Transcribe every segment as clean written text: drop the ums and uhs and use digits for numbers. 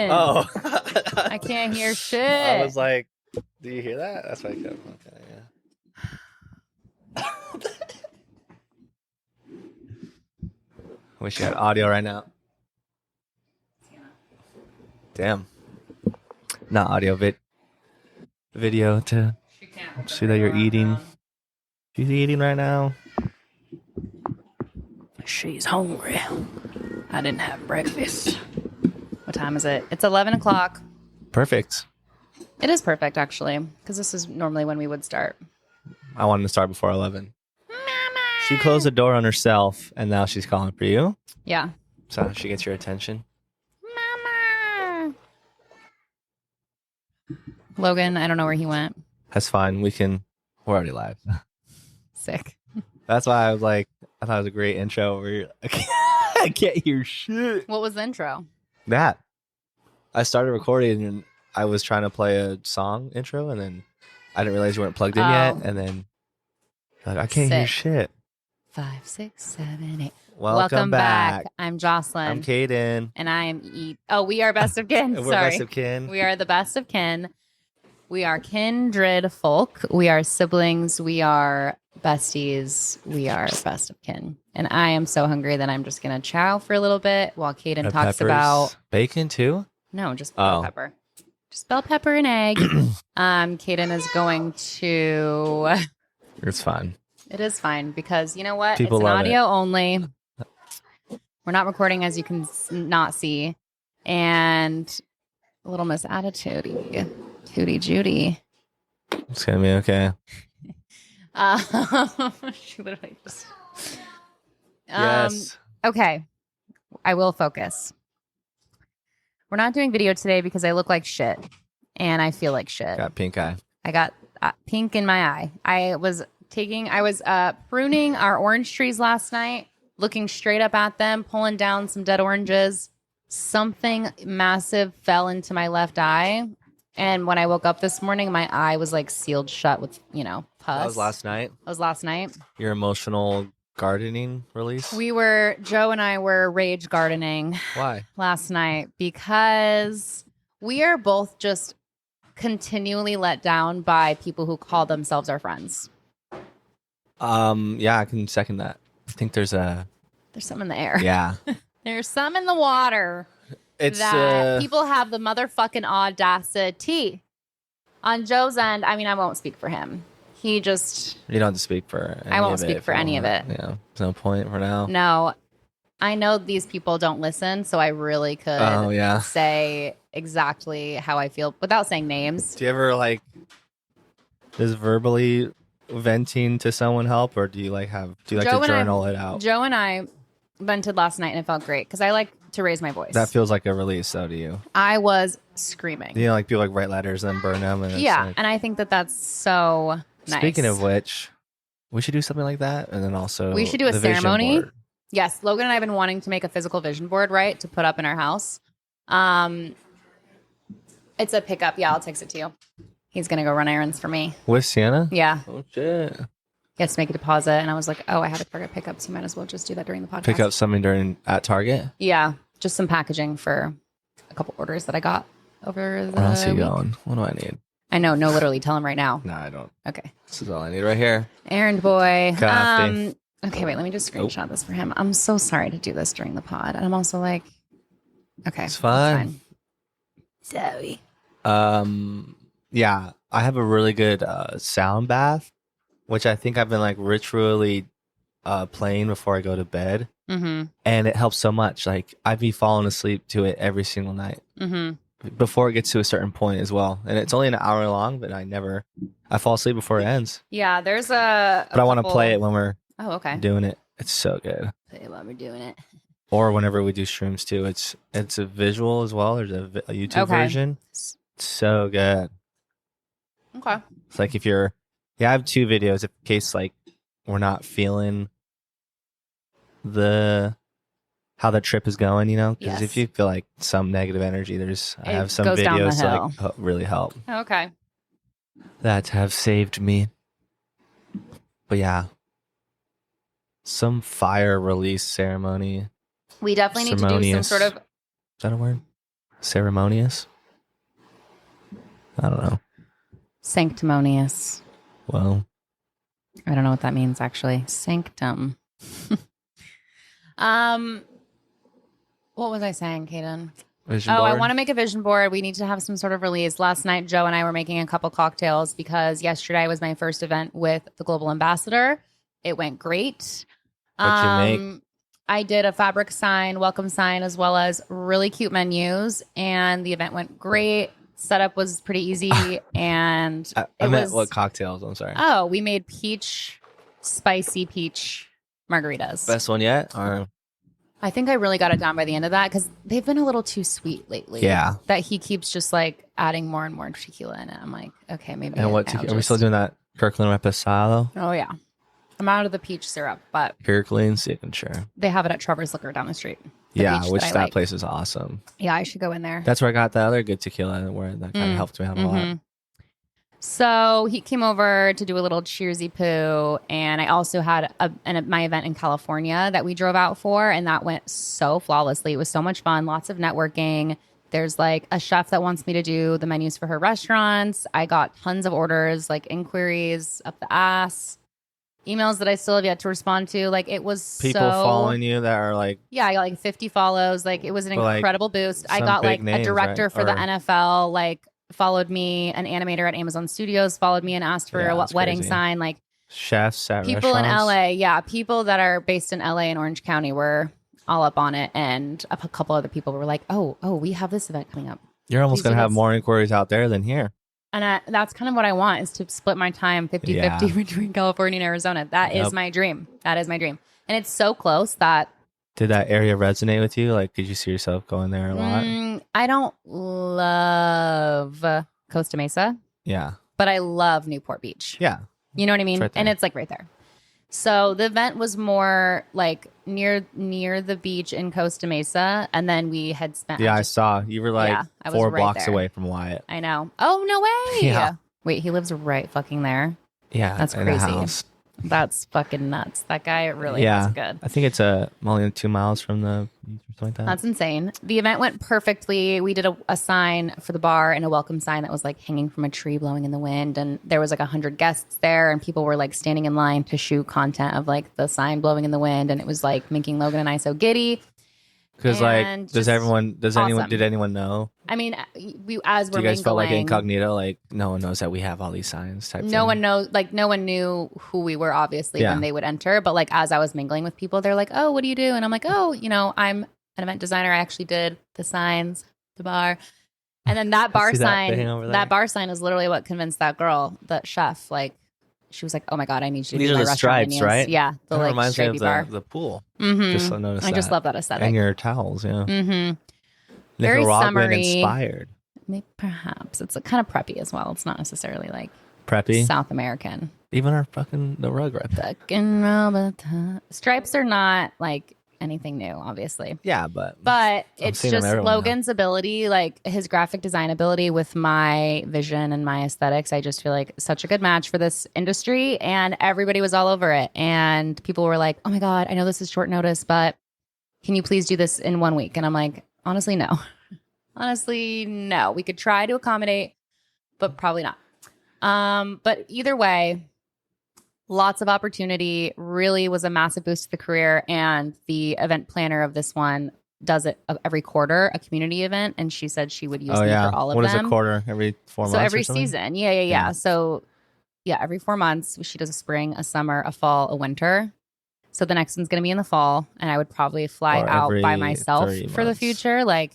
talking. Oh. I can't hear shit. I was like, do you hear that? That's why I kept. Okay, yeah. Wish you had audio right now. Damn. Not audio, video to see that you're eating. She's eating right now. She's hungry. I didn't have breakfast. What time is it? It's 11 o'clock. Perfect. It is perfect, actually, because this is normally when we would start. I wanted to start before 11. Mama! She closed the door on herself, and now she's calling for you. Yeah. So she gets your attention. Mama! Logan, I don't know where he went. That's fine. We're already live. Sick. That's why I was like, I thought it was a great intro. I can't hear shit. What was the intro? That. I started recording and I was trying to play a song intro and then I didn't realize you weren't plugged in yet. And then like, I can't hear shit. 5, 6, 7, 8. Welcome back. I'm Jocelyn. I'm Caden. And I am we are best of kin. We're Sorry. best of kin. We are the best of kin. We are kindred folk. We are siblings. We are besties. We are best of kin. And I am so hungry that I'm just going to chow for a little bit while Caden Red talks peppers. about... Bacon too? No, just bell pepper. Just bell pepper and egg. Caden is going to... It's fine. It is fine because you know what? People it's an love audio only. We're not recording as you can not see. And a little Miss Attitude. Tootie Judy. It's going to be okay. She literally just... Yes. Okay. I will focus. We're not doing video today because I look like shit. And I feel like shit. Got pink eye. I got pink in my eye. I was pruning our orange trees last night, looking straight up at them, pulling down some dead oranges. Something massive fell into my left eye. And when I woke up this morning, my eye was like sealed shut with, pus. That was last night? That was last night. Your emotional gardening release? Joe and I were rage gardening. Why? Last night because we are both just continually let down by people who call themselves our friends. Yeah, I can second that. I think there's some in the air. Yeah. There's some in the water. It's that people have the motherfucking audacity. On Joe's end, I mean, I won't speak for him. He just... You don't have to speak for any I won't of speak it for any of it. Yeah, there's no point for now. No. I know these people don't listen, so I really could say exactly how I feel without saying names. Do you ever, does verbally venting to someone help, or do you like to journal it out? Joe and I vented last night, and it felt great because I like to raise my voice. That feels like a release, though, to you. I was screaming. People write letters and burn them. And and I think that's so nice. Speaking of which, we should do something like that, and then also we should do a ceremony. Yes, Logan and I have been wanting to make a physical vision board, right, to put up in our house. It's a pickup. Yeah, I'll text it to you. He's gonna go run errands for me with Sienna. Yeah. Oh shit. He has to make a deposit, and I was like, "Oh, I had to Target pickups. You might as well just do that during the podcast." Pick up something at Target. Yeah, just some packaging for a couple orders that I got over the Where else are you week. going? What do I need? I know. No, literally, tell him right now. No, I don't. Okay. This is all I need right here. Errand boy. Coffee. Okay, wait. Let me just screenshot this for him. I'm so sorry to do this during the pod, and I'm also like, okay, it's fine. Sorry. Yeah, I have a really good sound bath, which I think I've been ritually playing before I go to bed. Mm-hmm. And it helps so much. I'd be falling asleep to it every single night. Mm-hmm. Before it gets to a certain point as well. And it's only an hour long, but I fall asleep before it ends. Yeah, there's But I want to play it when we're doing it. It's so good. Play it while we're doing it. Or whenever we do shrooms too. It's a visual as well. There's a YouTube version. It's so good. Okay. It's if I have 2 videos in case we're not feeling how the trip is going, because if you feel some negative energy, I have some videos to really help. Okay. That have saved me. But yeah, some fire release ceremony. We definitely need to do some sort of... Is that a word? Ceremonious. I don't know. Sanctimonious. Well, I don't know what that means actually. Sanctum. What was I saying, Kaden? vision I board? want to make a vision board. We need to have some sort of release. Last night, Joe and I were making a couple cocktails because yesterday was my first event with the Global Ambassador. It went great. What'd you make? I did a fabric sign, welcome sign, as well as really cute menus. And the event went great. Setup was pretty easy. And I meant what cocktails? I'm sorry. Oh, we made spicy peach margaritas. Best one yet? Or I think I really got it down by the end of that because they've been a little too sweet lately. Yeah. That he keeps just like adding more and more tequila in it. I'm like, okay, maybe. And what? Are we still doing that Kirkland Reposado? Oh, yeah. I'm out of the peach syrup, but Kirkland signature. they have it at Trevor's Liquor down the street. Yeah, which that place is awesome. Yeah, I should go in there. That's where I got the other good tequila where that kind of helped me out a lot. So he came over to do a little cheersy poo, and I also had my event in California that we drove out for, and that went so flawlessly. It was so much fun, lots of networking. There's like a chef that wants me to do the menus for her restaurants. I got tons of orders, like inquiries up the ass, emails that I still have yet to respond to. Like it was People following you that are like, yeah, I got like 50 follows. Like it was an incredible boost. I some got like big names, a director right? for the Or- NFL, like followed me, an animator at Amazon Studios followed me and asked for Yeah, a that's wedding crazy. sign. Like chefs at people in restaurants. LA, yeah, people that are based in LA and Orange County were all up on it, and a couple other people were like, "Oh, we have this event coming up," You're almost Please going do to have this. more inquiries out there than here. and that's kind of what I want is to split my time 50-50 Yeah. between California and Arizona. That is Yep. my dream. That is my dream, and it's so close that Did that area resonate with you? Like, did you see yourself going there a lot? I don't love Costa Mesa, Yeah. but I love Newport Beach. Yeah. You know what I mean? right there. And it's like right there. So the event was more like near the beach in Costa Mesa, and then we had spent. Yeah, I saw. You were like Yeah, I was 4 right blocks there. away from Wyatt. I know. Oh no way! Yeah. Wait, he lives right fucking there. Yeah. That's in a crazy. house. That's fucking nuts. That guy really Yeah. is good. I think it's only 2 miles from the beach or something like that. That's insane. The event went perfectly. We did a sign for the bar and a welcome sign that was like hanging from a tree blowing in the wind. And there was like 100 guests there, and people were like standing in line to shoot content of like the sign blowing in the wind. And it was like making Logan and I so giddy. Because like, and does just anyone? awesome. Did anyone know? I mean, we as Do we're you guys felt like mingling, incognito? Like no one knows that we have all these signs. Type no thing? one knows, like no one knew who we were obviously Yeah. when they would enter. But like as I was mingling with people, they're like, "Oh, what do you do?" And I'm like, "Oh, I'm an event designer. I actually did the signs, the bar." And then that bar see that sign, thing over there? that bar sign is literally what convinced that girl, the chef. Like, she was like, "Oh my god, I need you to These do are my the restaurant stripes, menus." right? Yeah, the That like reminds me stripy of bar. the pool. Mhm. Just noticed I just that. love that aesthetic. And your towels, yeah. Mm-hmm. Very Nicaraguan summery. inspired. Maybe perhaps it's kind of preppy as well. It's not necessarily like Preppy. South American. Even our fucking the rug right there. Fucking Robots. Stripes are not like anything new, obviously. Yeah, but It's seeing them just everywhere now. Logan's ability, like his graphic design ability with my vision and my aesthetics. I just feel like such a good match for this industry, and everybody was all over it. And people were like, "Oh my God, I know this is short notice, but can you please do this in 1 week?" And I'm like, honestly, no. Honestly, no. We could try to accommodate, but probably not. But either way, lots of opportunity. Really was a massive boost to the career. And the event planner of this one does it every quarter, a community event. And she said she would use me for all of What them. is a quarter? Every 4 months? So or every something? season. Yeah. Yeah. So yeah, every 4 months, she does a spring, a summer, a fall, a winter. So the next one's going to be in the fall. And I would probably fly Or out by every myself 3 for the months. future, like,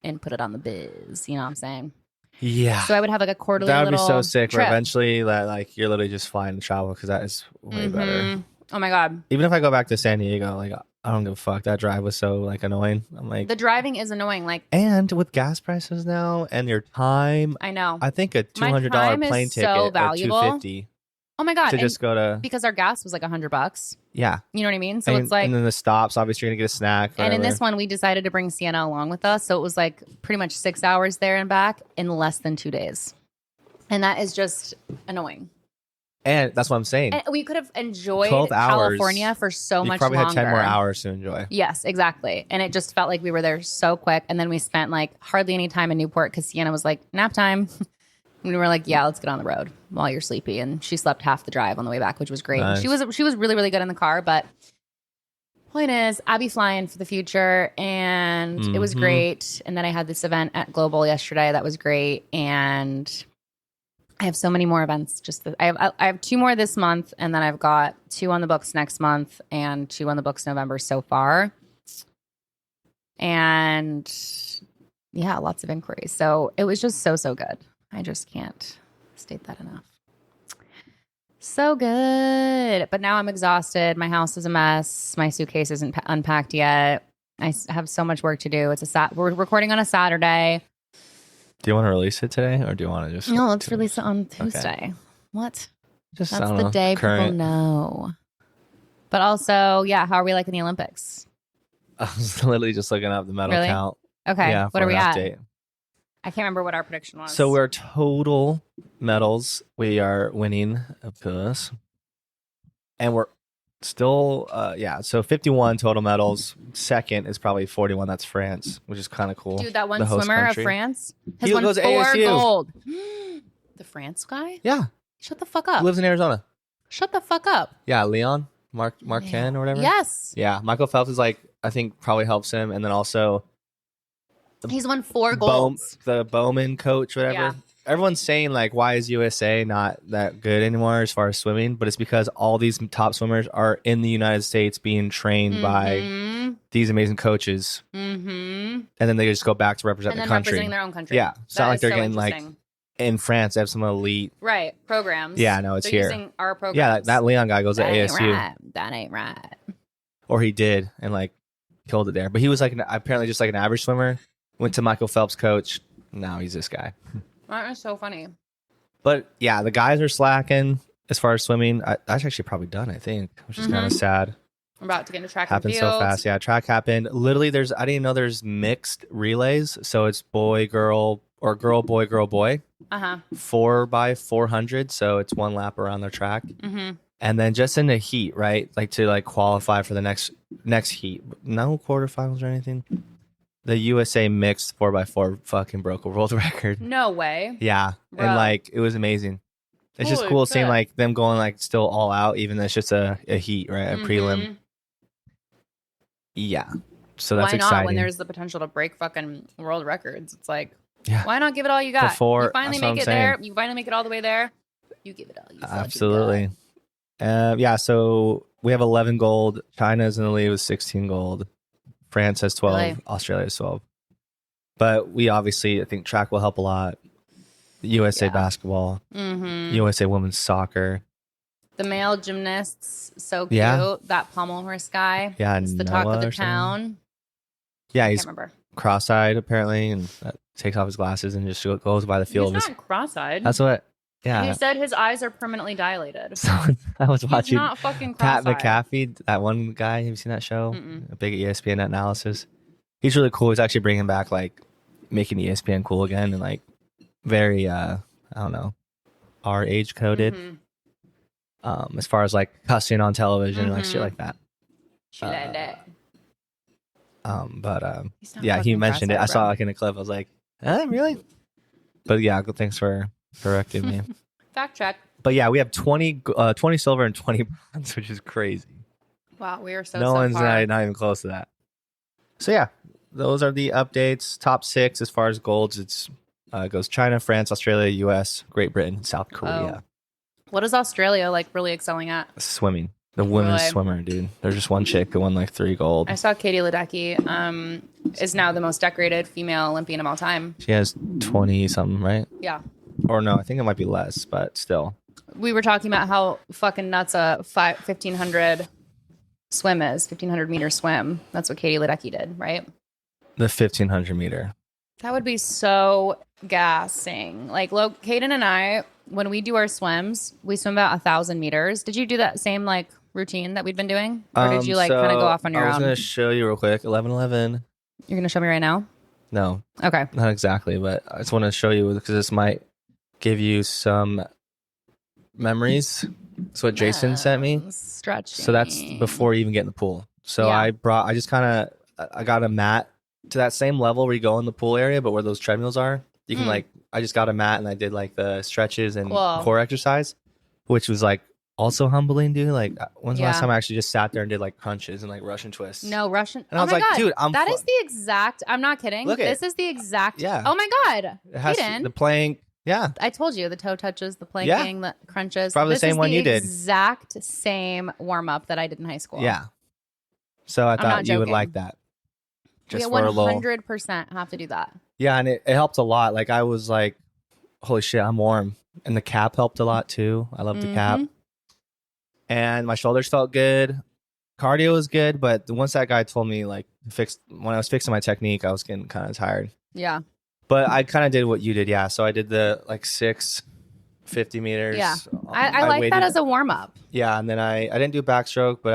and put it on the biz. You know what I'm saying? Yeah. So I would have like a quarterly That would be little so sick. Where trip. eventually, that like you're literally just flying to travel because that is way better. Mhm. Oh my God. Even if I go back to San Diego, like I don't give a fuck. That drive was so like annoying. I'm like, The driving is annoying. Like, and with gas prices now and your time, I know. I think a My $200 time is plane so ticket or valuable. $250 Oh my God. to And just go to because our gas was like $100. yeah. You know what I mean? So and, it's like, and then the stops. Obviously, you're gonna get a snack. and in whatever. this one, we decided to bring Sienna along with us. So it was like pretty much 6 hours there and back in less than 2 days. And that is just annoying. And that's what I'm saying. And we could have enjoyed 12 hours, California for so you much probably longer. had 10 more hours to enjoy. Yes, exactly. And it just felt like we were there so quick. And then we spent like hardly any time in Newport because Sienna was like, nap time. And we were like, yeah, let's get on the road while you're sleepy. And she slept half the drive on the way back, which was great. Nice. She was really, really good in the car. But point is, I'll be flying for the future. And it was great. And then I had this event at Global yesterday that was great. And I have so many more events. I have 2 more this month, and then I've got 2 on the books next month and 2 on the books November so far. And yeah, lots of inquiries. So it was just so good. I just can't state that enough. So good. But now I'm exhausted. My house is a mess. My suitcase isn't unpacked yet. I have so much work to do. We're recording on a Saturday. Do you want to release it today, or do you want to just? No, let's release it on Tuesday. Okay. What? Just That's the day people know. But also, yeah, how are we liking the Olympics? I was literally just looking up the medal count. Okay, Yeah, what are we at? Update. I can't remember what our prediction was. So we're total medals. We are winning, of course, and we're still, So 51 total medals. Second is probably 41. That's France, which is kind of cool. Dude, that one The host swimmer country. of France has He won goes 4 to ASU. gold. The France guy? Yeah, Shut the fuck up. he lives in Arizona. Shut the fuck up. Yeah, Leon Marquand or whatever. Yes. Yeah, Michael Phelps is like, I think probably helps him, and then also He's won 4 golds. the Bowman coach, whatever. Yeah. Everyone's saying like, why is USA not that good anymore as far as swimming? But it's because all these top swimmers are in the United States being trained by these amazing coaches, and then they just go back to represent and the then country. representing their own country. Yeah, it's not like they're getting like interesting. in France. They have some elite. Right, programs. Yeah, no, it's They're here. Using our programs. Yeah, that Leon guy goes to That ain't ASU, right. That ain't right. or he did, and like killed it there. But he was like apparently just like an average swimmer. Went to Michael Phelps' coach. Now he's this guy. That is so funny. But yeah, the guys are slacking as far as swimming. That's actually probably done, I think, which is kind of sad. I'm about to get into track Happened and field. so fast. Yeah, track happened. Literally, I didn't even know there's mixed relays. So it's boy, girl, or girl, boy, girl, boy. 4x400. So it's 1 lap around the track. And then just in the heat, right? Like to like qualify for the next heat. No quarterfinals or anything. The USA mixed 4x4 fucking broke a world record. No way. Yeah. Bruh. And like it was amazing. It's just Holy cool seeing shit. like them going like still all out, even though it's just a heat, right? A prelim. Yeah. So that's Why not exciting. when there's the potential to break fucking world records? It's like, Yeah. why not give it all you got? Before- you finally that's what make I'm it there. saying. You finally make it all the way there. You give it all you fucking Absolutely. Yeah. So we have 11 gold. China's in the lead with 16 gold. France has 12. Really? Australia has 12. But we obviously, I think track will help a lot. USA Yeah. basketball, got. USA women's soccer. The male gymnasts, so cute. Yeah. That pommel horse guy. Yeah, It's the talk Noah of the or something. town. Yeah, I he's can't remember. cross-eyed apparently, and takes off his glasses and just goes by the field. He's not cross-eyed. That's what. Yeah. He said his eyes are permanently dilated. So I was He's watching not fucking Pat cross-eyed. McAfee, that one guy. Have you seen that show? Mm-mm. A big ESPN analysis. He's really cool. He's actually bringing back like making ESPN cool again and like very I don't know, our age coded. As far as like cussing on television and like shit like that. Shit like that. He's not Yeah, he fucking mentioned it. I cross-eyed, saw bro. like in a clip. I was like, really? But yeah, thanks for correcting me. Fact check. But yeah, we have 20 silver and 20 bronze, which is crazy. Wow, we are so No one's far. not even close to that. So yeah, those are the updates. Top 6 as far as golds. It's goes China, France, Australia, US, Great Britain, South Korea. What is Australia like really excelling at? Swimming. The women's Really? swimmer, dude. There's just one chick that won like 3 gold. I saw Katie Ledecky is now the most decorated female Olympian of all time. She has 20 something, right? Yeah. Or no, I think it might be less, but still. We were talking about how fucking nuts a 1500 swim is, 1500 meter swim. That's what Katie Ledecky did, right? The 1500 meter. That would be so gassing. Like, Kaden and I, when we do our swims, we swim about 1,000 meters. Did you do that same like routine that we've been doing? Or did you like kind of go off on your I was own? going to show you real quick. 11:11. You're going to show me right now? No, Okay. not exactly, but I just want to show you because this might give you some memories. That's what Jason sent me. Stretching. So that's before you even get in the pool. So Yeah. I got a mat to that same level where you go in the pool area, but where those treadmills are. You can I just got a mat and I did like the stretches and core exercise, which was like also humbling, dude. Like when's the last time I actually just sat there and did like crunches and like Russian twists? No, Russian. And I was like, God. dude, that is the exact. I'm not kidding. This is the exact. Yeah. Oh my God. It has the plank. Yeah. I told you the toe touches, the planking, the crunches. Probably the same one you did. Exact same warm up that I did in high school. Yeah. So I thought you would like that. Just we 100% have to do that. Yeah, and it helped a lot. Like I was like, holy shit, I'm warm. And the cap helped a lot too. I love the cap. And my shoulders felt good. Cardio was good, but once that guy told me like when I was fixing my technique, I was getting kind of tired. Yeah. But I kind of did what you did, yeah. So I did the like 50 meters. Yeah, I like that as a warm up. Yeah, and then I didn't do backstroke, but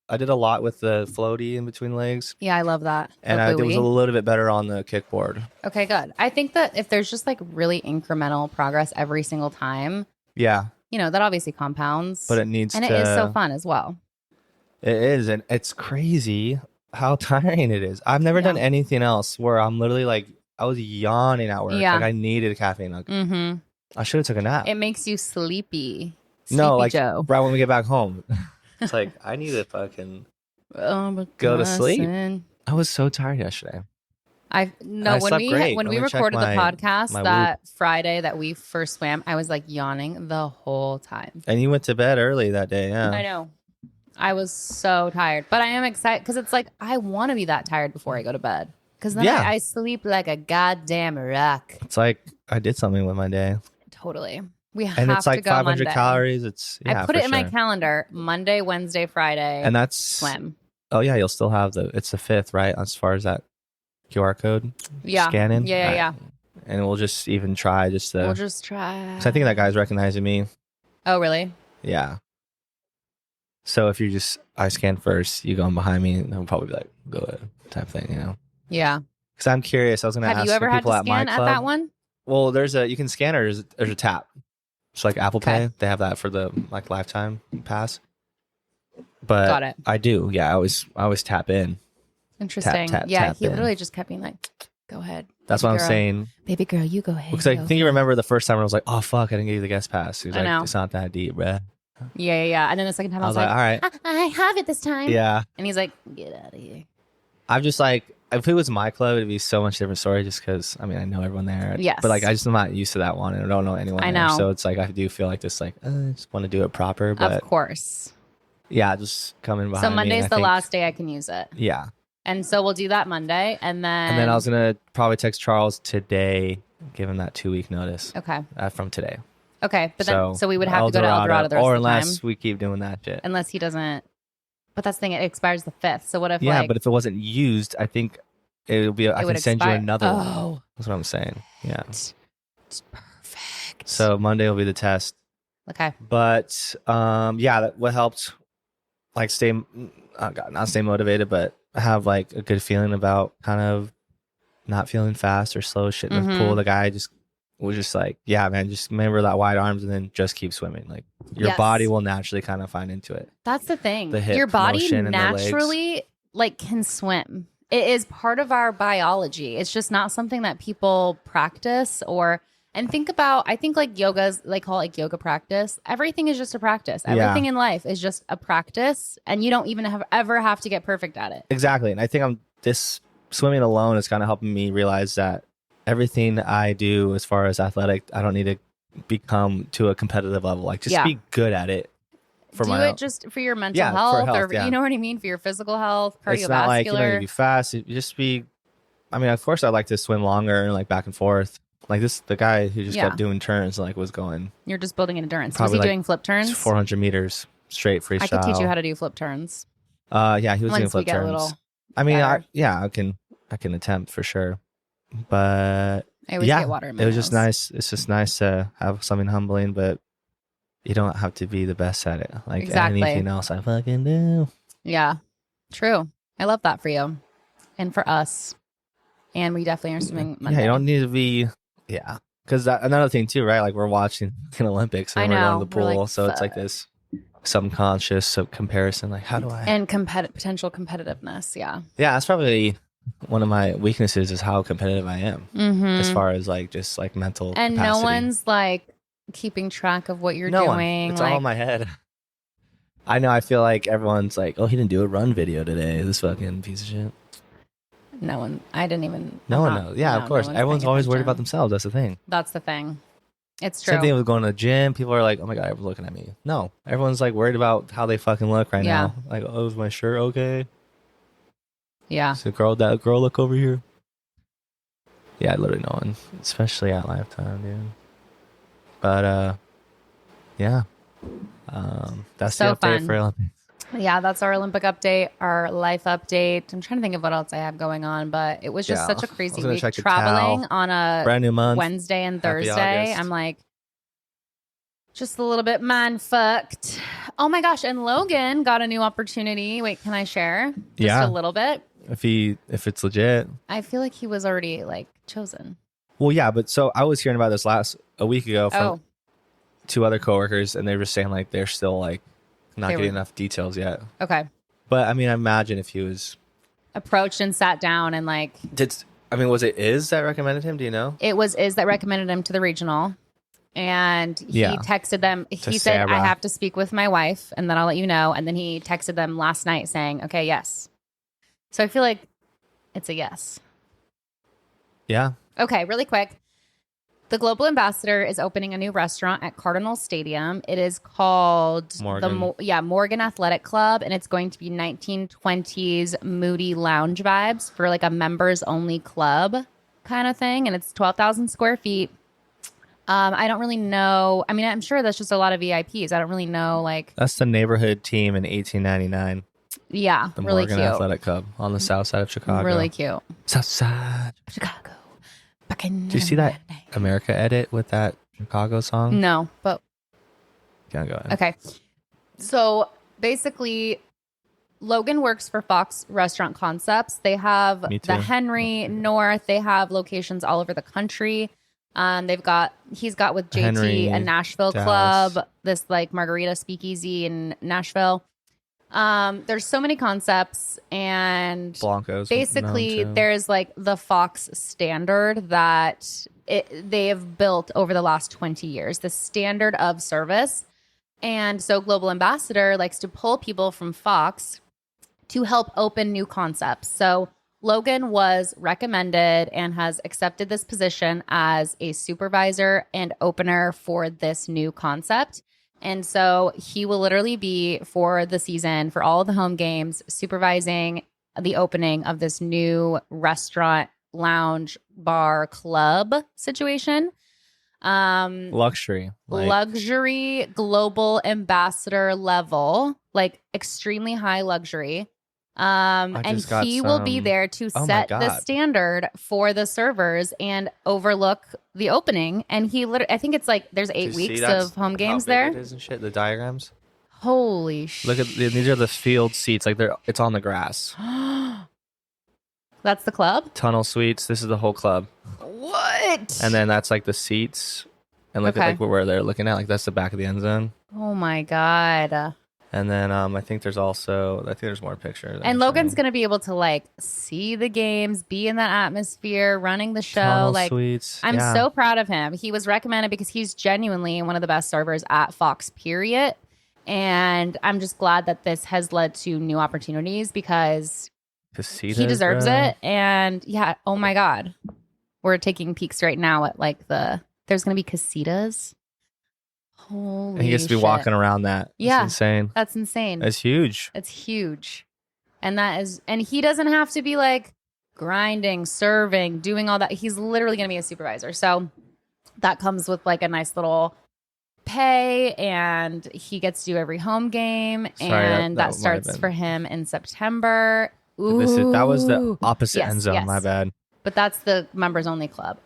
I did a lot with the floaty in between legs. Yeah, I love that. And I was a little bit better on the kickboard. Okay, good. I think that if there's just like really incremental progress every single time, yeah, that obviously compounds. But it needs and it is so fun as well. It is, and it's crazy how tiring it is. I've never done anything else where I'm literally like, I was yawning at work. Yeah. Like I needed a caffeine. Like, I should have took a nap. It makes you sleepy. No, like Joe. Right when we get back home. It's like, I need to fucking go to sleep. I was so tired yesterday. When we recorded the podcast that Friday that we first swam, I was like yawning the whole time. And you went to bed early that day, yeah. I know. I was so tired. But I am excited because it's like I want to be that tired before I go to bed. Because then I sleep like a goddamn rock. It's like I did something with my day. Totally. We have and it's like to go 500 Monday. calories. It's I put it in my calendar. Monday, Wednesday, Friday. And that's swim. Oh yeah, you'll still have it's the 5th, right? As far as that QR code scanning. Yeah. And we'll just even try We'll just try. So I think that guy's recognizing me. Oh really? Yeah. So if I scan first, you go in behind me, and he'll probably be like, go ahead, type thing, Yeah. Because I'm curious. I was going to ask Have you ever had to scan at that one? Well, you can scan or there's a tap. It's like Apple Pay. They have that for the like lifetime pass. But got it. I do. Yeah, I always tap in. Interesting. Tap, he literally just kept being like, go ahead. That's what I'm saying. Baby girl, you go ahead. Because I think you remember the first time I was like, oh, fuck, I didn't give you the guest pass. He was like, know. It's not that deep, bruh. Yeah. And then the second time I was like, all right. I have it this time. Yeah. And he's like, get out of here. I'm just like, if it was my club, it'd be so much different story just because, I mean, I know everyone there. Yes. But like, I'm not used to that one and I don't know anyone I know. there. So it's like, I do feel like this, like, I just want to do it proper. But of course. Yeah, just coming behind me. So Monday's the last day I can use it. Yeah. And so we'll do that Monday. And then I was going to probably text Charles today, give him that 2-week notice. Okay. From today. Okay. But so we would have to go to El Dorado the rest or of the time. unless we keep doing that shit. Unless he doesn't. But that's the thing. It expires the 5th. So what if but if it wasn't used, I think it'll be. I can send you another one. That's what I'm saying. Yeah. It's perfect. So Monday will be the test. Okay. But what helped, like not stay motivated, but have like a good feeling about kind of not feeling fast or slow shit in the pool. The guy was just like, yeah, man, just remember that wide arms and then just keep swimming. Like your body will naturally kind of find into it. That's the thing. The hip your body motion and naturally like can swim. It is part of our biology. It's just not something that people practice and think about. I think like yoga's, like call it like yoga practice. Everything is just a practice. Everything in life is just a practice, and you don't even ever have to get perfect at it. Exactly. And I think this swimming alone is kind of helping me realize that everything I do as far as athletic, I don't need to become to a competitive level. Like just be good at it. Just for your mental health, you know what I mean? For your physical health, cardiovascular. It's not like, you be fast. You just be, I mean, of course I'd like to swim longer and like back and forth. Like the guy who just kept doing turns, like was going. You're just building endurance. Was he doing flip turns? 400 meters straight freestyle. I could teach you how to do flip turns. Yeah, he was doing flip turns. I mean, I can attempt for sure. But I always get water in my nose. Just nice. It's just nice to have something humbling, but you don't have to be the best at it. Like anything else I fucking do. Yeah, true. I love that for you and for us. And we definitely are swimming Monday. Yeah, you don't need to be, because because another thing too, right? Like we're watching the Olympics and I we're going know. to the We're pool, like, so it's like fuck. this subconscious comparison. Like, how do I? And potential competitiveness. Yeah. Yeah, that's probably one of my weaknesses is how competitive I am as far as like just like mental And capacity. no one's like keeping track of what you're No one. doing. It's like, all in my head. I know. I feel like everyone's like, "Oh, he didn't do a run video today. This fucking piece of shit." no one. I didn't even. No I'm one not- knows. Yeah, no, of course. no one's Everyone's paying always worried attention. about themselves. That's the thing. That's the thing. It's true. Same thing with going to the gym. People are like, "Oh my god, everyone's looking at me." No, everyone's like worried about how they fucking look right Yeah. now. Like, "Oh, is my shirt okay? Yeah. Is that girl look over here?" Yeah, literally no one, especially at Lifetime, dude. But yeah, that's So the update fun. for Olympics. Yeah, that's our Olympic update, our life update. I'm trying to think of what else I have going on, but it was just Yeah, such a I crazy was gonna week. check the Traveling towel. on a Brand new month. Wednesday and Happy Thursday. August. I'm like, just a little bit mind fucked. Oh my gosh. And Logan got a new opportunity. Wait, can I share? Just Yeah. a little bit. If it's legit. I feel like he was already like chosen. Well, yeah, but so I was hearing about this a week ago from Oh, two other coworkers, and they were saying like they're still like not They getting were- enough details yet. okay. But I mean, I imagine if he was Approached and sat down and like, was it Iz that recommended him? Do you know? it was Iz that recommended him to the regional. And he Yeah. texted them. He said, Sarah. I have to speak with my wife and then I'll let you know. And then he texted them last night saying, okay, yes. So I feel like it's a yes. Yeah. Okay, really quick. The Global Ambassador is opening a new restaurant at Cardinal Stadium. It is called Morgan. Morgan Athletic Club, and it's going to be 1920s moody lounge vibes for like a members only club kind of thing. And it's 12,000 square feet. I don't really know. I mean, I'm sure that's just a lot of VIPs. I don't really know. Like, That's the neighborhood team in 1899. yeah, The really Morgan cute. Athletic Club on the south side of Chicago. Really cute. South side. Chicago. Back in Do you see that America edit with that Chicago song? No, but Yeah, go ahead. okay. So basically, Logan works for Fox Restaurant Concepts. They have Me the too. Henry North. They have locations all over the country. He's got with JT Henry, a Nashville Dallas. club, this like margarita speakeasy in Nashville. There's so many concepts, and Blancos. basically known too. there's like the Fox standard that they have built over the last 20 years, the standard of service. And so Global Ambassador likes to pull people from Fox to help open new concepts. So Logan was recommended and has accepted this position as a supervisor and opener for this new concept. And so he will literally be, for the season, for all of the home games, supervising the opening of this new restaurant, lounge, bar, club situation. luxury. Like, Luxury global ambassador level, like extremely high luxury. And just got he will be some- there to Oh my set the God. standard for the servers and overlook the opening. And he literally, I think it's like there's do you 8 see weeks that's of home how games big there. It is and shit. The diagrams. Holy shit. Look at these are the field seats. Like it's on the grass. That's the club? Tunnel suites. This is the whole club. What? And then that's like the seats. And look Okay. at like where they're looking at. Like that's the back of the end zone. Oh my God. And then I think there's more pictures. And Logan's going to be able to like see the games, be in that atmosphere, running the show. Tunnel Like, suites. I'm Yeah. so proud of him. He was recommended because he's genuinely one of the best servers at Fox, period. And I'm just glad that this has led to new opportunities because Casitas, he deserves bro. it. And yeah, oh my God. We're taking peeks right now at like there's going to be casitas. Holy And he gets to be shit. walking around that. That's Yeah. insane. That's insane. It's huge. It's huge. And he doesn't have to be like grinding, serving, doing all that. He's literally going to be a supervisor. So that comes with like a nice little pay, and he gets to do every home game. Sorry, And that that might have starts been- for him in September. That was the Ooh. opposite Yes, end zone. yes. My bad. But that's the members only club.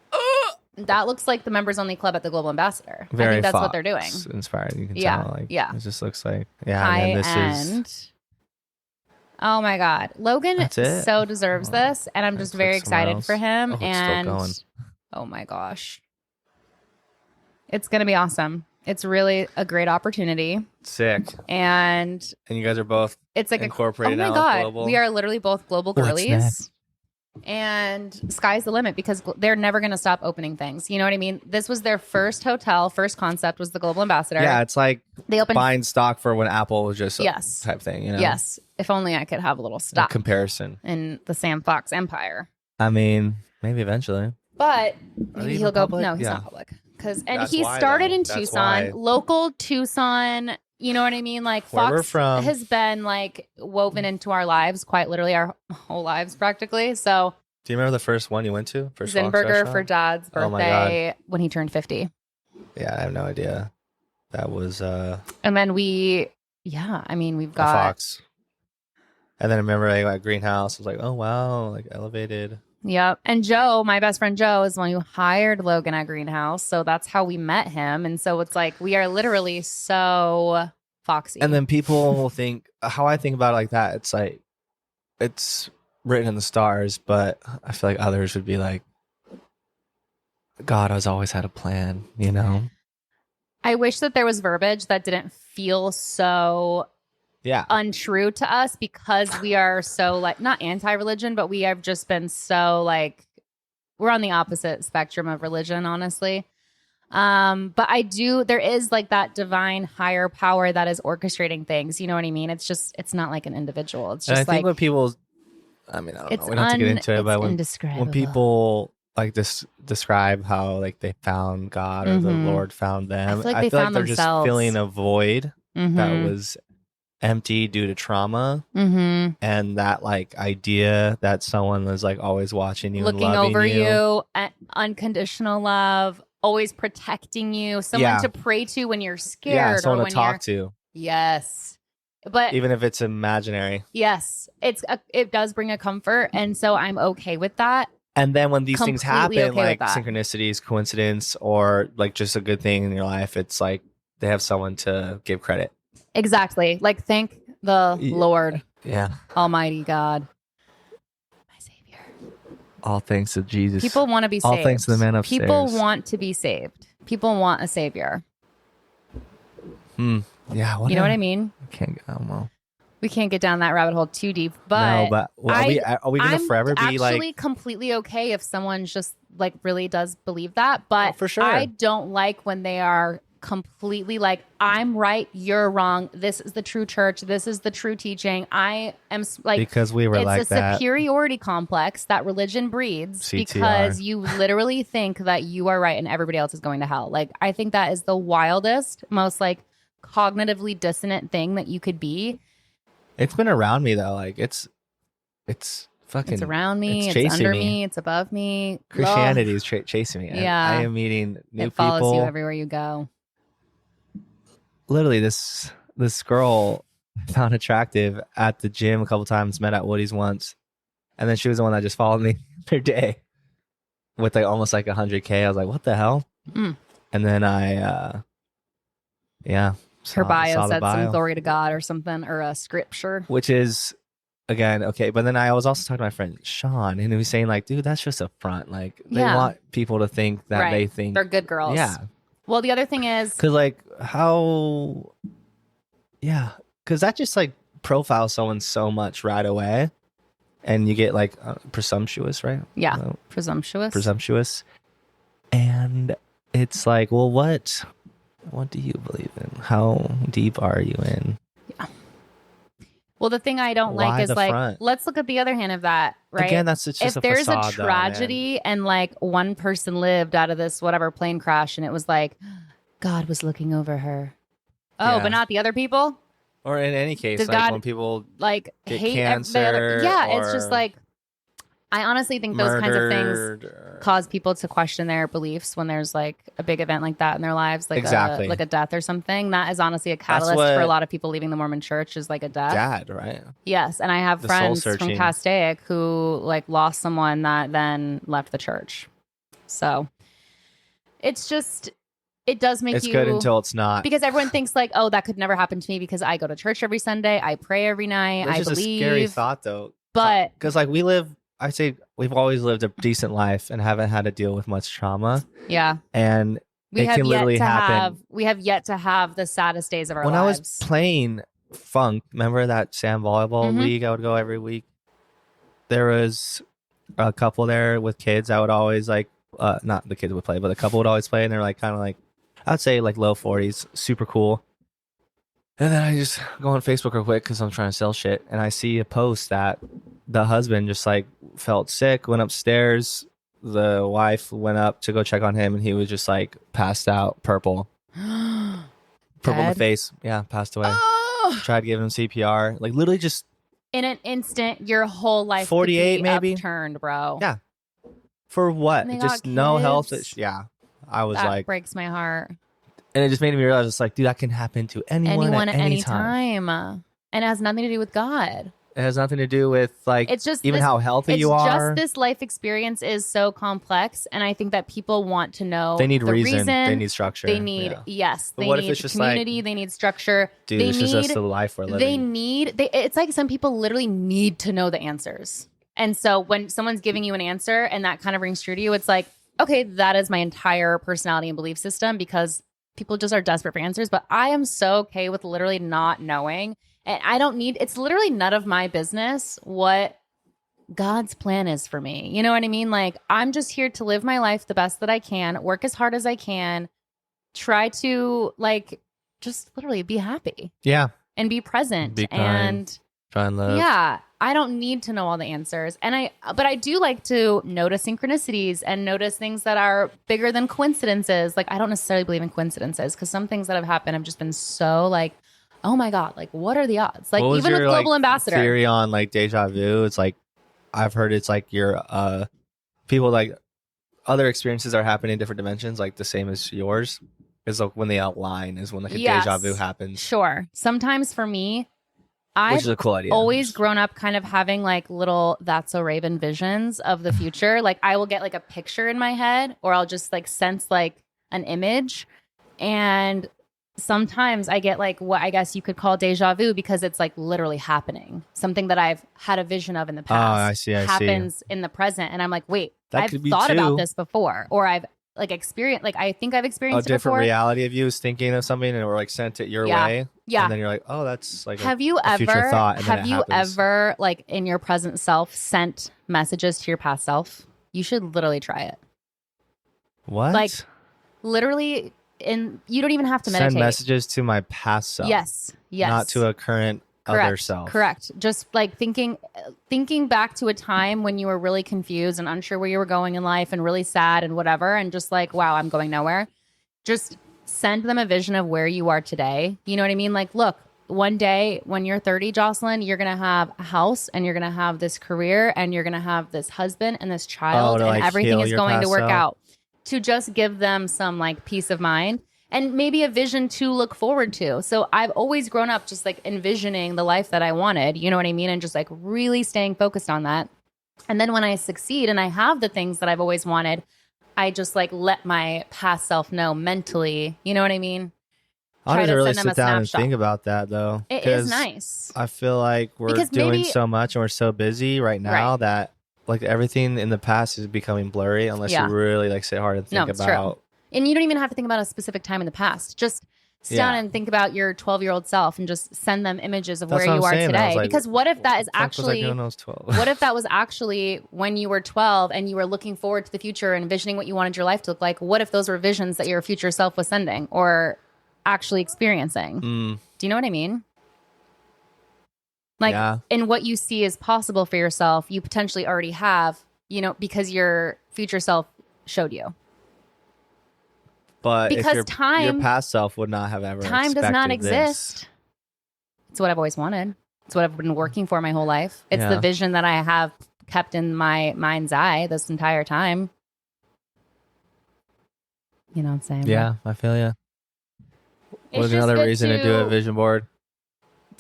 That looks like the members only club at the Global Ambassador. I Very think that's Fox what they're doing. Inspired. You can Yeah, tell. Like, yeah. It just looks like and High then this end. is Oh my God. Logan That's it? so deserves Oh, this. And I'm I just clicked very somewhere excited else. for him. Oh, it's still And going. oh my gosh. It's going to be awesome. It's really a great opportunity. Sick. And you guys are both it's like incorporated oh my now God. global. We are literally both global What's girlies. next? And sky's the limit because they're never going to stop opening things. You know what I mean? This was their first hotel. First concept was the Global Ambassador. Yeah, it's like they opened buying stock for when Apple was just yes type thing. You know? Yes. If only I could have a little stock comparison in the Sam Fox empire. I mean, maybe eventually. But Are maybe they he'll even go. public? No, he's Yeah. not public. And That's he why, started though. in That's Tucson, why. local Tucson. You know what I mean? Like Where we're Fox from. has been like woven into our lives, quite literally our whole lives practically. So Do you remember the first one you went to? First Fox Zinberger restaurant? for Dad's Oh my birthday when he turned 50. Yeah, I have no idea. That was And then we've a got Fox. And then I remember I got Greenhouse. I was like, oh wow, like elevated. Yep. And Joe, my best friend Joe, is the one who hired Logan at Greenhouse. So that's how we met him. And so it's like we are literally so foxy. And then people will think how I think about it like that. It's like it's written in the stars, but I feel like others would be like, God has always had a plan, you know? I wish that there was verbiage that didn't feel so Yeah. untrue to us because we are so like not anti-religion, but we have just been so like we're on the opposite spectrum of religion, honestly. But there is like that divine higher power that is orchestrating things. You know what I mean? It's not like an individual. It's And just I think like when people, I mean, I don't it's know. We don't have to get into it, but indescribable. when people like describe how like they found God or the Mhm. Lord found them, I feel like they found they're themselves. just filling a void that Mhm. was empty due to trauma. Mhm. And that like idea that someone was like always watching you Looking and loving over you. you, unconditional love, always protecting you, someone Yeah. to pray to when you're scared Yeah, or someone when to talk to, Yes. But even if it's imaginary. yes, it does bring a comfort, and so I'm okay with that. And then when these things Completely happen, okay with like that. synchronicities, coincidence, or like just a good thing in your life, it's like they have someone to give credit. Exactly. Like thank the Yeah. Lord, Yeah. Almighty God, my Savior. All thanks to Jesus. People want to be saved. All thanks to the man upstairs. People want to be saved. People want a savior. Yeah. You know what I mean? I can't. Well. We can't get down that rabbit hole too deep, but No, but are we gonna I'm forever be actually like? completely okay if someone just like really does believe that. But Oh, for sure. I don't like when they are completely like, I'm right, you're wrong. This is the true church. This is the true teaching. I am like, Because we were it's like a that. superiority complex that religion breeds CTR. because you literally think that you are right and everybody else is going to hell. Like, I think that is the wildest, most like cognitively dissonant thing that you could be. It's been around me though. Like it's fucking. It's around me. it's It's, chasing under me. me. It's above me. Christianity is chasing me. Yeah. I am meeting new It follows people. you everywhere you go. Literally, this girl I found attractive at the gym a couple times. Met at Woody's once, and then she was the one that just followed me the other day with like almost like 100K. I was like, what the hell? Mm. And then I, Her bio saw the said bio. some glory to God or something, or a scripture. Which is again okay, but then I was also talking to my friend Sean, and he was saying like, dude, that's just a front. Like they Yeah. want people to think that Right. they think They're good girls. yeah, Well, the other thing is, because like how, yeah, because that just like profiles someone so much right away, and you get like presumptuous, right? yeah, No, presumptuous. and it's like, well, what do you believe in? How deep are you in? Well, the thing I don't Why like is the like, front? let's look at the other hand of that, right? Again, that's just if a there's facade, a though, man. tragedy and like one person lived out of this whatever plane crash, and it was like God was looking over her. Oh, Yeah. but not the other people. Or in any case, Does like God when people like get hate cancer Yeah, it's or just like I honestly think those kinds of things cause people to question their beliefs when there's like a big event like that in their lives, like Exactly. like a death or something. That is honestly a catalyst what- for a lot of people leaving the Mormon church is like a death. dad, right? Yes, and I have The soul friends from searching. Castaic who like lost someone that then left the church. So it's just it does make It's you good until it's not. because everyone thinks like, oh, that could never happen to me because I go to church every Sunday, I pray every night, It's I just believe. a scary thought, though. But because like I say we've always lived a decent life and haven't had to deal with much trauma. yeah, And We It have can yet literally to happen. have the saddest days of our When lives. I was playing Funk, remember that Sam volleyball Mhm. league I would go every week? There was a couple there with kids. I would always like, not the kids would play, but the couple would always play, and they're like kind of like, I'd say like low 40s, super cool. And then I just go on Facebook real quick because I'm trying to sell shit, and I see a post that the husband just like felt sick, went upstairs. The wife went up to go check on him, and he was just like passed out, purple in the Dead? face. Yeah, passed away. Oh! Tried giving him CPR, like literally just In an instant, your whole life 48 could be maybe? upturned, bro. Yeah. For what? And they Just got no health. kids? Yeah, I was That like, breaks my heart. and it just made me realize it's like, dude, that can happen to anyone at any time. And it has nothing to do with God. It has nothing to do with like It's just even this- how healthy you It's are. just this life experience is so complex, and I think that people want to know They need the reason. They need structure. They need Yeah. yes. But They what if need it's just like, community. They need structure. Dude, they this is need. just the life we're living. They need. It's like some people literally need to know the answers, and so when someone's giving you an answer and that kind of rings true to you, it's like, okay, that is my entire personality and belief system, because people just are desperate for answers. But I am so okay with literally not knowing. And I don't need, it's literally none of my business what God's plan is for me. You know what I mean? Like, I'm just here to live my life the best that I can, work as hard as I can, try to like just literally be happy yeah, and be present. Be kind. And try and live. yeah, I don't need to know all the answers. But I do like to notice synchronicities and notice things that are bigger than coincidences. Like, I don't necessarily believe in coincidences, because some things that have happened have just been so like, oh my God, like what are the odds? Like, What was even with your, Global like, Ambassador. theory on like deja vu? It's like, I've heard it's like your people like other experiences are happening in different dimensions, like the same as yours. Is like when they align is when like a Yes. deja vu happens, Sure. Sometimes for me, which I've is a cool idea. always grown up kind of having like little That's So Raven visions of the future. Like, I will get like a picture in my head, or I'll just like sense like an image. And sometimes I get like what I guess you could call deja vu, because it's like literally happening. Something that I've had a vision of in the past I see. happens in the present. And I'm like, wait, That I've could be thought about too. this before, or I've like experienced, like I think I've A experienced it different before. reality of you is thinking of something and we're like sent it your Yeah. way. Yeah. And then you're like, oh, that's like Have you a future ever thought, and then have it you happens. ever like in your present self sent messages to your past self? You should literally try it. What? like, Literally, and you don't even have to meditate. Send messages to my past self. Yes. Not to a current Correct. other self. Correct. Just like thinking back to a time when you were really confused and unsure where you were going in life and really sad and whatever, and just like, wow, I'm going nowhere. Just send them a vision of where you are today. You know what I mean? Like, look, one day when you're 30, Jocelyn, you're going to have a house, and you're going to have this career, and you're going to have this husband and this child, to, and like, everything heal is your going to past work self? out. To just give them some like peace of mind and maybe a vision to look forward to. So I've always grown up just like envisioning the life that I wanted, you know what I mean? And just like really staying focused on that. And then when I succeed and I have the things that I've always wanted, I just like let my past self know mentally, you know what I mean? I'll Try just to really send them sit a down and snapshot. think about that though. It 'cause is nice. I feel like we're Because doing maybe- so much and we're so busy right now Right. that like everything in the past is becoming blurry unless Yeah. you really like sit hard and think No, it's true. about. And you don't even have to think about a specific time in the past. Just sit down Yeah. and think about your 12-year-old self and just send them images of That's where what you I'm are saying. I was today. like, Because what if that is What the fuck was I actually doing when I was 12? what if that was actually when you were 12 and you were looking forward to the future and envisioning what you wanted your life to look like? What if those were visions that your future self was sending or actually experiencing? Mm, Do you know what I mean? Like, yeah. in what you see is possible for yourself, you potentially already have, you know, because your future self showed you. But if Because your time- past self would not have ever Time does not expected this. exist. It's what I've always wanted. It's what I've been working for my whole life. It's Yeah. the vision that I have kept in my mind's eye this entire time. You know what I'm saying? Yeah, I feel you. It's What's just another good reason to do a vision board?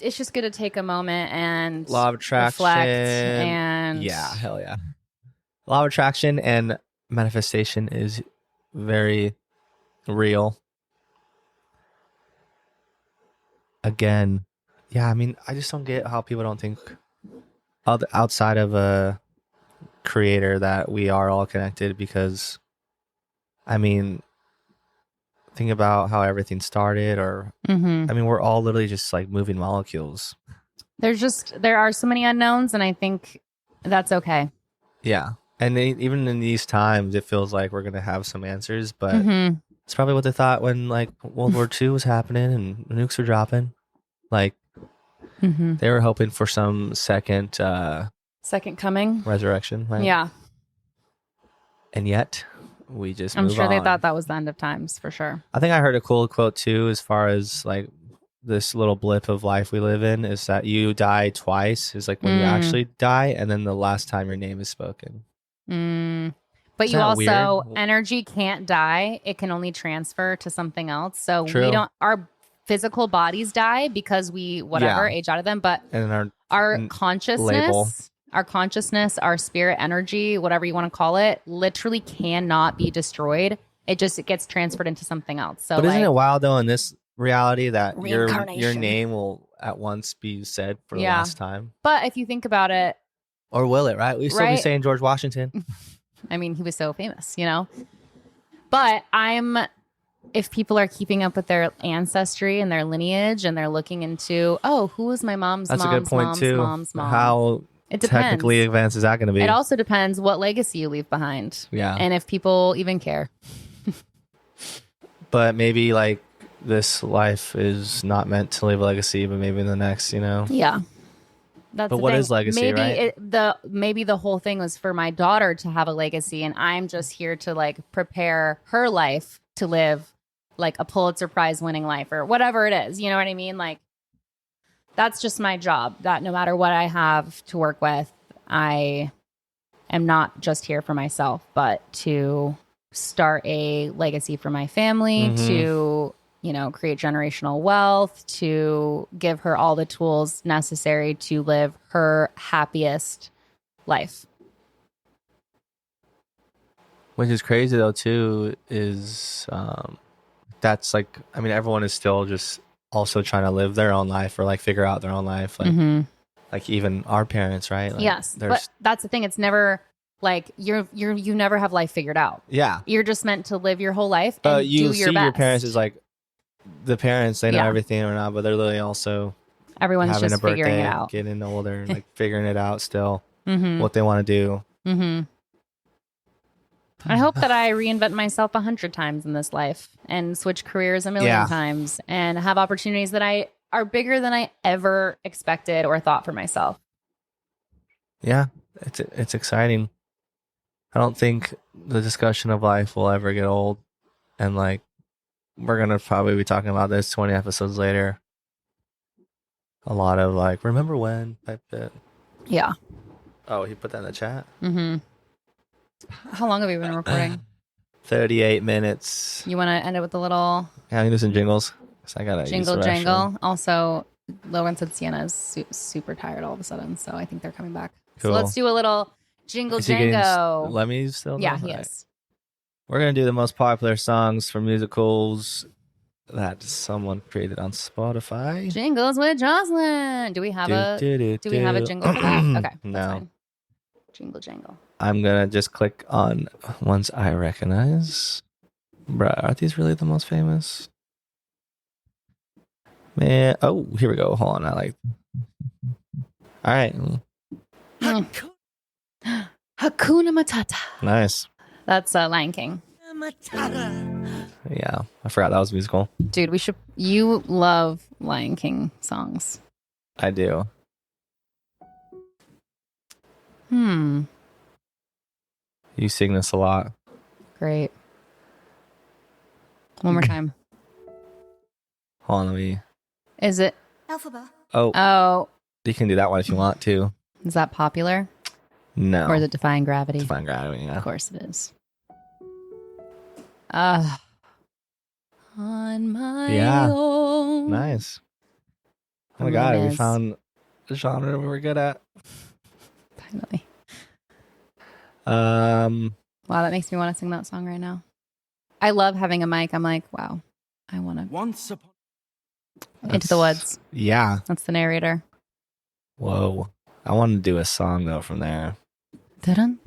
It's just good to take a moment and Law of attraction. reflect and Yeah, hell yeah. Law of attraction and manifestation is very real. Again, yeah, I mean, I just don't get how people don't think outside of a creator that we are all connected, because I mean, think about how everything started, or Mm-hmm. I mean, we're all literally just like moving molecules. There are so many unknowns, and I think that's okay. Yeah. And even in these times, it feels like we're going to have some answers, but Mm-hmm. it's probably what they thought when like World War II was happening and nukes were dropping. Like Mm-hmm. they were hoping for some second Second coming. resurrection, right? Yeah, And yet we just I'm move sure they on. thought that was the end of times for sure. I think I heard a cool quote too, as far as like this little blip of life we live in, is that you die twice, is like when you actually die, and then the last time your name is spoken. But Isn't you that also, weird? energy can't die. It can only transfer to something else. So True. our physical bodies die because we, whatever, Yeah. age out of them. But And then our label. consciousness, our spirit energy, whatever you want to call it, literally cannot be destroyed. It gets transferred into something else. So, But isn't it wild though in this reality that your Reincarnation. name will at once be said for the Yeah. last time? But if you think about it, Or will it, right? We still be Right. saying George Washington. I mean, he was so famous, you know? But if people are keeping up with their ancestry and their lineage and they're looking into, who was my mom's That's mom's a good point mom's too. mom's mom? How It depends. technically advanced is that going to be? It also depends what legacy you leave behind. Yeah. And if people even care. But maybe like this life is not meant to leave a legacy, but maybe in the next, you know? Yeah. That's But the what thing. is legacy, right? Maybe the whole thing was for my daughter to have a legacy, and I'm just here to like prepare her life to live like a Pulitzer Prize winning life or whatever it is. You know what I mean? Like that's just my job. That no matter what I have to work with, I am not just here for myself, but to start a legacy for my family, Mhm. to create generational wealth, to give her all the tools necessary to live her happiest life. Which is crazy though too, is that's like, I mean, everyone is still just also trying to live their own life or like figure out their own life. Like like even our parents, right? Like, Yes, there's but that's the thing. It's never like you never have life figured out. yeah. You're just meant to live your whole life But and you do see your best. your parents as like the parents, they know Yeah. everything or not, but they're literally also Everyone's having just a birthday, figuring it out. getting older, and like figuring it out still, Mm-hmm. what they want to do. Mm-hmm. I hope that I reinvent myself 100 times in this life and switch careers a million Yeah. times and have opportunities that are bigger than I ever expected or thought for myself. Yeah, it's exciting. I don't think the discussion of life will ever get old, and like we're gonna probably be talking about this 20 episodes later. A lot of like, remember when type shit. Yeah. Oh, he put that in the chat. Mm-hmm. How long have you been recording? 38 minutes. You want to end it with a little Yeah, I can do some jingles. 'Cause I gotta use jingle the restroom. jangle? Also, Logan said Sienna is super tired all of a sudden, so I think they're coming back. So Cool. let's do a little jingle Is he getting jango. Lemmy still? Yeah, though? he Alright. is. We're gonna do the most popular songs from musicals that someone created on Spotify. Jingles with Jocelyn. Do we have a jingle for that? Okay. That's No. fine. Jingle jangle. I'm gonna just click on ones I recognize. Bruh, are these really the most famous? Man, oh, here we go. Hold on, I like. All right, Hakuna Matata. nice. That's Lion King. Yeah, I forgot that was musical. Dude, you love Lion King songs. I do. You sing this a lot. Great. One more time. Hold on, let me. Is it? Oh, Oh, you can do that one if you want to. is that popular? No, Or is it Defying Gravity? Defying Gravity. Yeah. Of course it is. On my Yeah. own. Nice. Oh my From god, Les we Mis. found the genre we were good at. Finally. Um, Wow, that makes me want to sing that song right now. I love having a mic. I'm like, wow, I want to. Once upon Into the Woods. Yeah. That's the narrator. Whoa. I want to do a song though from there. Dun-dun.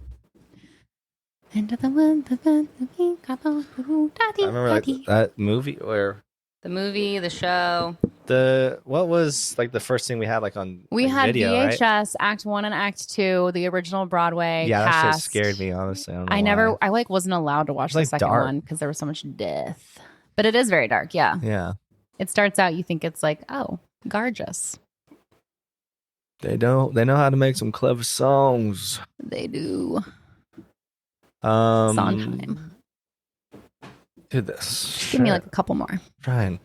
Into the wind, I remember that movie where the movie, the show. what was like the first thing we had like on We like, had video, VHS Act 1 and Act 2, the original Broadway right? Yeah, that cast. shit scared me, honestly. I don't know I never why. I like wasn't allowed to watch It's, the like, second dark. one because there was so much death. But it is very dark, yeah. Yeah. It starts out you think it's like, oh, gorgeous. They know how to make some clever songs. They do. Sondheim. Do this. Just give me like a couple more. Trying.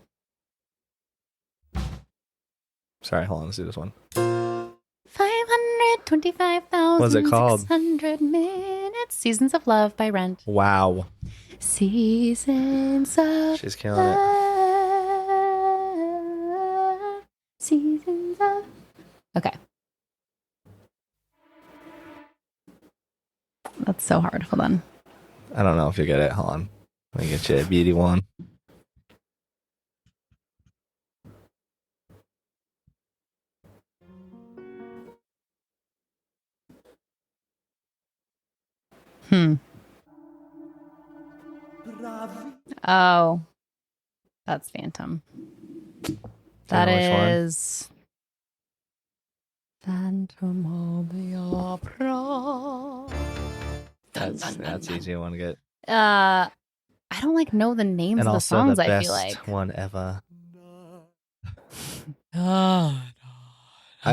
Sorry, hold on. Let's do this one. 525,000. What's it called? 600 minutes. Seasons of Love by Rent. Wow. Seasons of She's killing it. love. Seasons of. Okay. That's so hard. Hold on. I don't know if you get it. Hold on. Let me get you a beauty one. Oh, that's Phantom. That which one? is Phantom of the Opera. That's easy one to get. I don't like know the names And of the also songs. the I best feel like one ever. I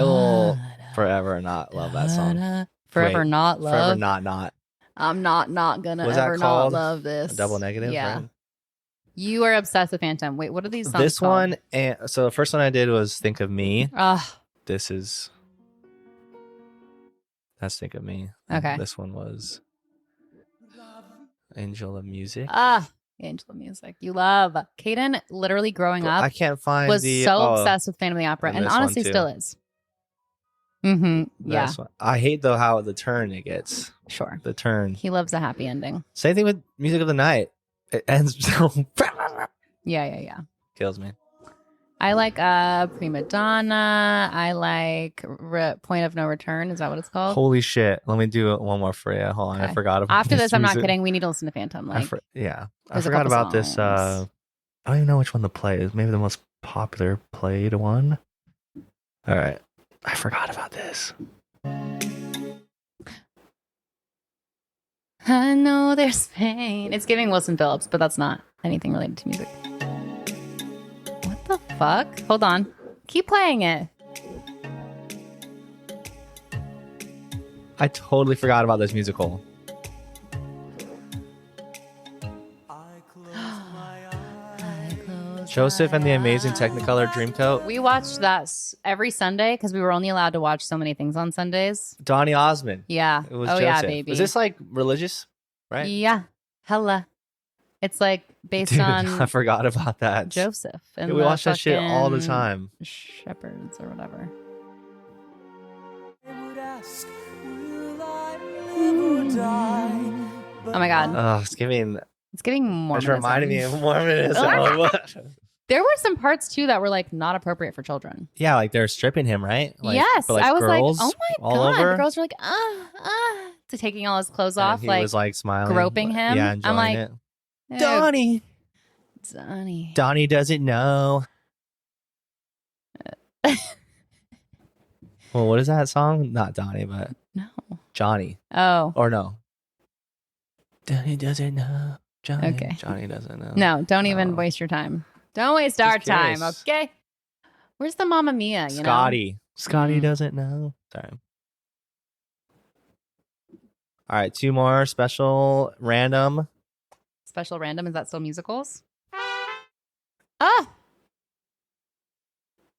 will forever not love that song. Forever Wait, not love. Forever not. I'm not gonna Was that ever not called love this. A double negative. Yeah. Right? You are obsessed with Phantom. Wait, what are these songs This called? one, and so the first one I did was Think of Me. Ugh. That's Think of Me. Okay. This one was Angel of Music. Angel of Music. You love. Caden, literally growing up, I can't find was the so obsessed with Phantom of the Opera, and and this one honestly too. still is. Mm-hmm. Yeah, this one. I hate though how the turn it gets. sure. The turn. He loves a happy ending. Same thing with Music of the Night. It ends so Yeah. kills me. I like Prima Donna. I like Point of No Return. Is that what it's called? Holy shit! Let me do one more for you. Hold on, Okay. I forgot about. After this, I'm not music. kidding. We need to listen to Phantom. Like, I there's a forgot couple about this. songs. I don't even know which one to play. It's maybe the most popular played one. All right, I forgot about this. I know there's pain. It's giving Wilson Phillips, but that's not anything related to music. What the fuck? Hold on. Keep playing it. I totally forgot about this musical. Joseph and the Amazing Technicolor Dreamcoat. We watched that every Sunday because we were only allowed to watch so many things on Sundays. Donny Osmond. Yeah. It was Oh, Joseph. yeah, baby. Was this like religious? Right? Yeah. Hella. It's like based Dude, on I forgot about that. Joseph. And Yeah, we the watch that shit all the fucking time. Shepherds or whatever. Oh my God. Oh, it's giving. It's giving It's Mormonism. reminding me of Mormonism. There were some parts too that were like not appropriate for children. Yeah, like they're stripping him, right? Like, Yes. but, like, I was like, girls oh my all God. over. The girls were like, to taking all his clothes And off. he Like, was like smiling, groping him. Yeah, I'm enjoying like, it. "Ew, Donnie. Donnie. Donnie doesn't know. Well, what is that song? Not Donnie, but No. Johnny. Oh. Or no. Donnie doesn't know. Johnny. Okay. Johnny doesn't know. No, don't even Oh. waste your time. Don't waste our Just time, curious. okay? Where's the Mamma Mia? You know? Scotty. Scotty Mm. doesn't know. Sorry. All right, two more special random. Special random. Is that still musicals? Ah!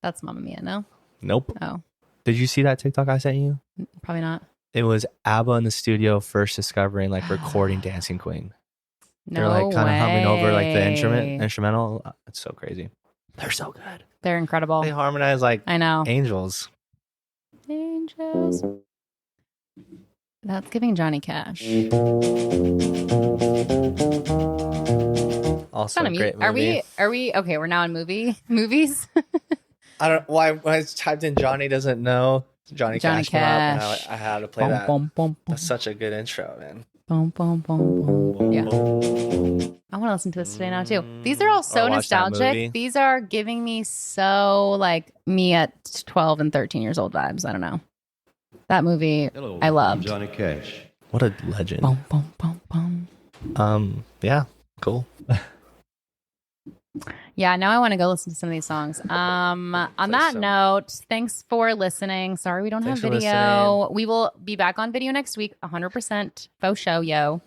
That's Mamma Mia, no? Nope. Oh, Did you see that TikTok I sent you? probably not. It was ABBA in the studio first discovering like recording Dancing Queen. They're No like kind of humming over like the way. instrumental. It's so crazy. They're so good. They're incredible. They harmonize like I know. angels. Angels. That's giving Johnny Cash. Also Kind a of great movie. Are we okay? We're now in movies. I don't why when I typed in Johnny doesn't know Johnny Johnny Cash came up and Cash. I had to play that. Bum, bum, bum. That's such a good intro, man. Boom, boom, boom, boom. Yeah. I want to listen to this today now too. These are all so Or watch that movie. nostalgic. These are giving me so like me at 12 and 13 years old vibes. I don't know. That movie Hello, I loved. I'm Johnny Cash. What a legend. Boom, boom, boom, boom. Yeah, cool. Yeah, now I want to go listen to some of these songs. On that so. note, thanks for listening. Sorry we don't Thanks have for video. listening. We will be back on video next week, 100% faux show, yo.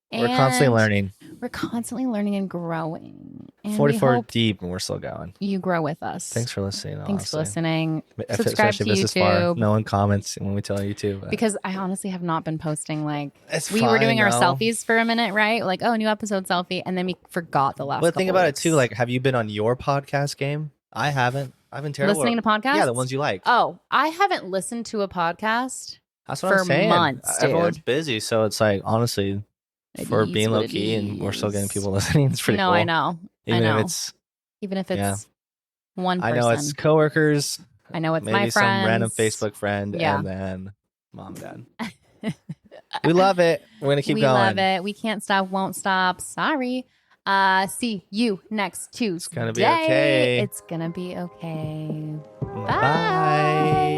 We're constantly And learning. We're constantly learning and growing. And 44 we hope deep, and we're still going. you grow with us. Thanks for listening. Thanks for honestly. listening. Subscribe to Especially if this is far. YouTube. No one comments when we tell YouTube. But Because I honestly have not been posting like it's we were doing our though. selfies for a minute, right? Like, oh, new episode selfie, and then we forgot the last. But think couple about weeks. it too. Like, have you been on your podcast game? I haven't. I've been terrible. listening to podcasts. Yeah, the ones you like. Oh, I haven't listened to a podcast. That's what for I'm saying. months, Everyone's dude. busy, so it's like honestly, It for is being what low it key, and we're still getting is. people listening. It's pretty No, cool. I know. Even I know. if it's, Even if it's yeah. one I person. know it's coworkers. I know it's maybe my some random friends. Facebook friend, Yeah. and then mom and dad. We love it. We're gonna keep we going. love it. We can't stop, won't stop. Sorry. See you next Tuesday. It's gonna be okay. It's gonna be okay. Bye.